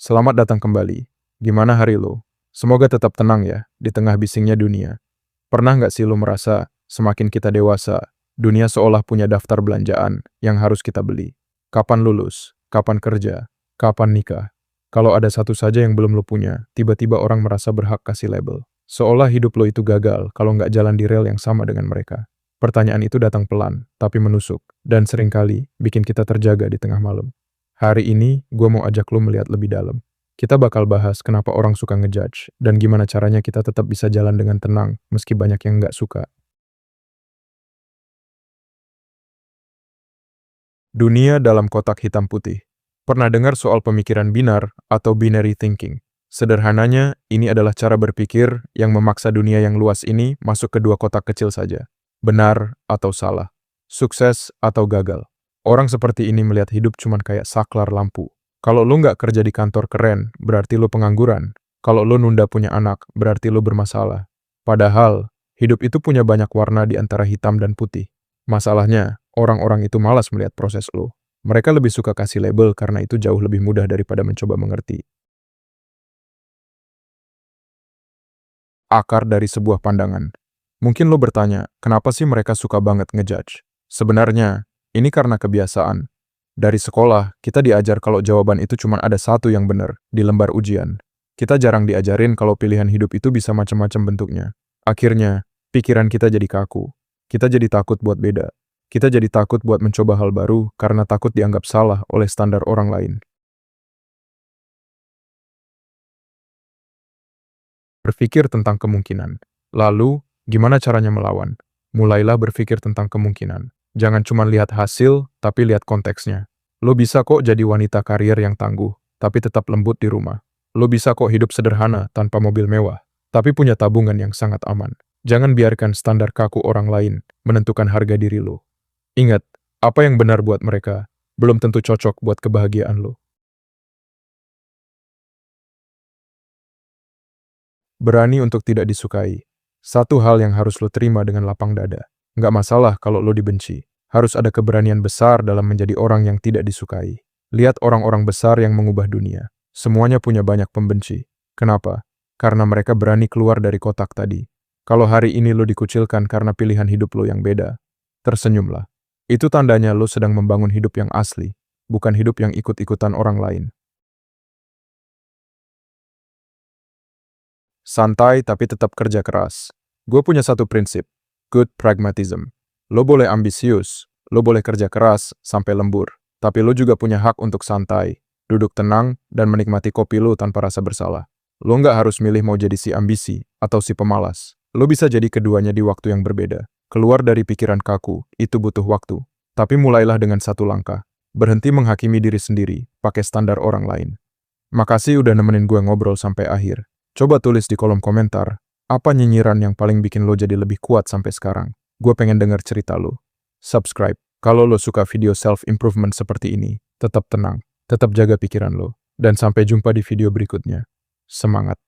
Selamat datang kembali. Gimana hari lo? Semoga tetap tenang ya, di tengah bisingnya dunia. Pernah nggak sih lo merasa, semakin kita dewasa, dunia seolah punya daftar belanjaan yang harus kita beli? Kapan lulus? Kapan kerja? Kapan nikah? Kalau ada satu saja yang belum lo punya, tiba-tiba orang merasa berhak kasih label. Seolah hidup lo itu gagal kalau nggak jalan di rel yang sama dengan mereka. Pertanyaan itu datang pelan, tapi menusuk, dan seringkali bikin kita terjaga di tengah malam. Hari ini, gue mau ajak lo melihat lebih dalam. Kita bakal bahas kenapa orang suka ngejudge, dan gimana caranya kita tetap bisa jalan dengan tenang, meski banyak yang nggak suka. Dunia dalam kotak hitam putih. Pernah dengar soal pemikiran binar atau binary thinking? Sederhananya, ini adalah cara berpikir yang memaksa dunia yang luas ini masuk ke dua kotak kecil saja. Benar atau salah. Sukses atau gagal. Orang seperti ini melihat hidup cuman kayak saklar lampu. Kalau lu nggak kerja di kantor keren, berarti lu pengangguran. Kalau lu nunda punya anak, berarti lu bermasalah. Padahal, hidup itu punya banyak warna di antara hitam dan putih. Masalahnya, orang-orang itu malas melihat proses lo. Mereka lebih suka kasih label karena itu jauh lebih mudah daripada mencoba mengerti. Akar dari sebuah pandangan. Mungkin lo bertanya, kenapa sih mereka suka banget ngejudge? Sebenarnya, ini karena kebiasaan. Dari sekolah, kita diajar kalau jawaban itu cuma ada satu yang benar, di lembar ujian. Kita jarang diajarin kalau pilihan hidup itu bisa macam-macam bentuknya. Akhirnya, pikiran kita jadi kaku. Kita jadi takut buat beda. Kita jadi takut buat mencoba hal baru karena takut dianggap salah oleh standar orang lain. Berpikir tentang kemungkinan. Lalu, gimana caranya melawan? Mulailah berpikir tentang kemungkinan. Jangan cuma lihat hasil, tapi lihat konteksnya. Lo bisa kok jadi wanita karir yang tangguh, tapi tetap lembut di rumah. Lo bisa kok hidup sederhana tanpa mobil mewah, tapi punya tabungan yang sangat aman. Jangan biarkan standar kaku orang lain menentukan harga diri lo. Ingat, apa yang benar buat mereka belum tentu cocok buat kebahagiaan lo. Berani untuk tidak disukai. Satu hal yang harus lo terima dengan lapang dada. Nggak masalah kalau lo dibenci. Harus ada keberanian besar dalam menjadi orang yang tidak disukai. Lihat orang-orang besar yang mengubah dunia. Semuanya punya banyak pembenci. Kenapa? Karena mereka berani keluar dari kotak tadi. Kalau hari ini lo dikucilkan karena pilihan hidup lo yang beda, tersenyumlah. Itu tandanya lo sedang membangun hidup yang asli, bukan hidup yang ikut-ikutan orang lain. Santai tapi tetap kerja keras. Gue punya satu prinsip, good pragmatism. Lo boleh ambisius, lo boleh kerja keras sampai lembur, tapi lo juga punya hak untuk santai, duduk tenang, dan menikmati kopi lo tanpa rasa bersalah. Lo nggak harus milih mau jadi si ambisi atau si pemalas. Lo bisa jadi keduanya di waktu yang berbeda. Keluar dari pikiran kaku, itu butuh waktu. Tapi mulailah dengan satu langkah. Berhenti menghakimi diri sendiri, pakai standar orang lain. Makasih udah nemenin gue ngobrol sampai akhir. Coba tulis di kolom komentar, apa nyinyiran yang paling bikin lo jadi lebih kuat sampai sekarang? Gue pengen denger cerita lo. Subscribe, kalau lo suka video self-improvement seperti ini. Tetap tenang, tetap jaga pikiran lo. Dan sampai jumpa di video berikutnya. Semangat!